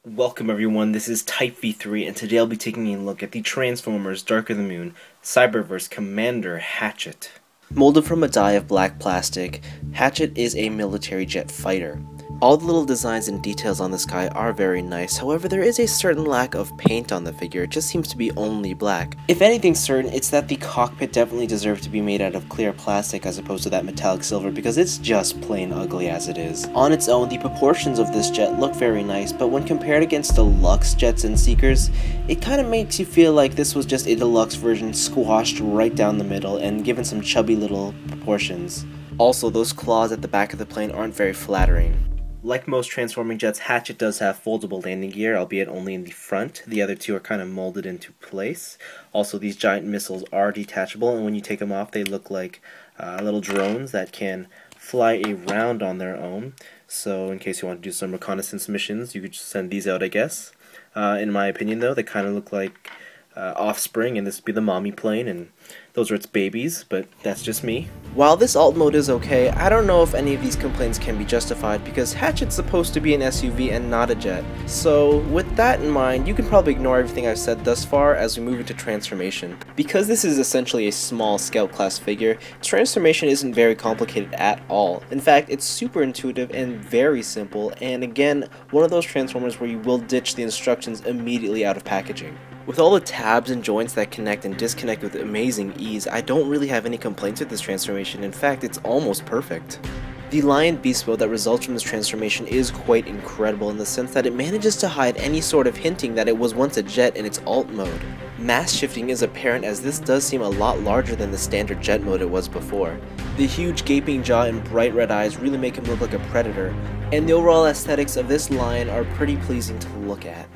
Welcome everyone, this is Type V3 and today I'll be taking a look at the Transformers Dark of the Moon Cyberverse Commander Hatchet. Molded from a die of black plastic, Hatchet is a military jet fighter. All the little designs and details on this guy are very nice, however there is a certain lack of paint on the figure, it just seems to be only black. If anything's certain, it's that the cockpit definitely deserves to be made out of clear plastic as opposed to that metallic silver because it's just plain ugly as it is. On its own, the proportions of this jet look very nice, but when compared against deluxe jets and seekers, it kind of makes you feel like this was just a deluxe version squashed right down the middle and given some chubby little proportions. Also, those claws at the back of the plane aren't very flattering. Like most transforming jets, Hatchet does have foldable landing gear, albeit only in the front. The other two are kind of molded into place. Also, these giant missiles are detachable, and when you take them off, they look like little drones that can fly around on their own. So, in case you want to do some reconnaissance missions, you could just send these out, I guess. In my opinion, though, they kind of look like offspring, and this would be the mommy plane, and those are its babies, but that's just me. While this alt mode is okay, I don't know if any of these complaints can be justified because Hatchet's supposed to be an SUV and not a jet. So with that in mind, you can probably ignore everything I've said thus far as we move into transformation. Because this is essentially a small scout class figure, transformation isn't very complicated at all. In fact, it's super intuitive and very simple, and again, one of those transformers where you will ditch the instructions immediately out of packaging. With all the tabs and joints that connect and disconnect with amazing ease, I don't really have any complaints with this transformation. In fact, it's almost perfect. The Lion Beast mode that results from this transformation is quite incredible in the sense that it manages to hide any sort of hinting that it was once a jet in its alt mode. Mass shifting is apparent as this does seem a lot larger than the standard jet mode it was before. The huge gaping jaw and bright red eyes really make him look like a predator, and the overall aesthetics of this lion are pretty pleasing to look at.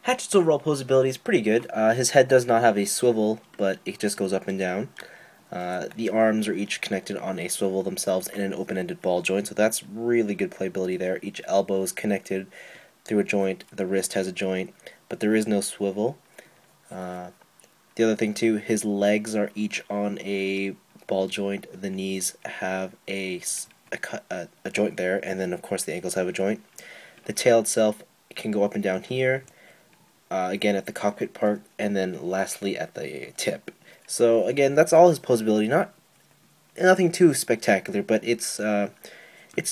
Hatchet's overall posability is pretty good. His head does not have a swivel, but it just goes up and down. The arms are each connected on a swivel themselves in an open-ended ball joint, so that's really good playability there. Each elbow is connected through a joint, the wrist has a joint, but there is no swivel. The other thing too, his legs are each on a ball joint, the knees have a joint there, and then of course the ankles have a joint. The tail itself can go up and down here. Again at the cockpit part, and then lastly at the tip. So again, that's all his posability. Nothing too spectacular, but it's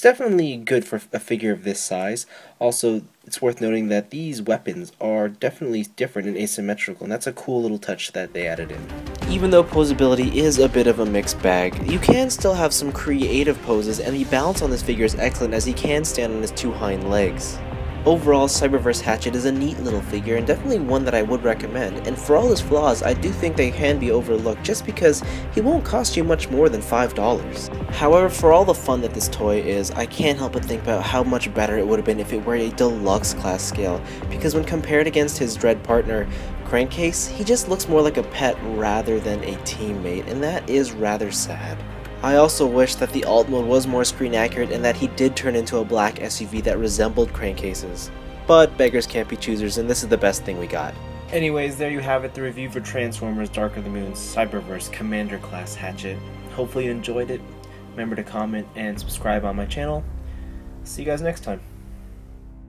definitely good for a figure of this size. Also, it's worth noting that these weapons are definitely different and asymmetrical, and that's a cool little touch that they added in. Even though posability is a bit of a mixed bag, you can still have some creative poses, and the balance on this figure is excellent as he can stand on his two hind legs. Overall, Cyberverse Hatchet is a neat little figure and definitely one that I would recommend, and for all his flaws, I do think they can be overlooked just because he won't cost you much more than $5. However, for all the fun that this toy is, I can't help but think about how much better it would have been if it were a deluxe class scale, because when compared against his dread partner, Crankcase, he just looks more like a pet rather than a teammate, and that is rather sad. I also wish that the alt mode was more screen accurate and that he did turn into a black SUV that resembled Crankcase's. But beggars can't be choosers, and this is the best thing we got. Anyways, there you have it, the review for Transformers Dark of the Moon Cyberverse Commander Class Hatchet. Hopefully you enjoyed it. Remember to comment and subscribe on my channel. See you guys next time.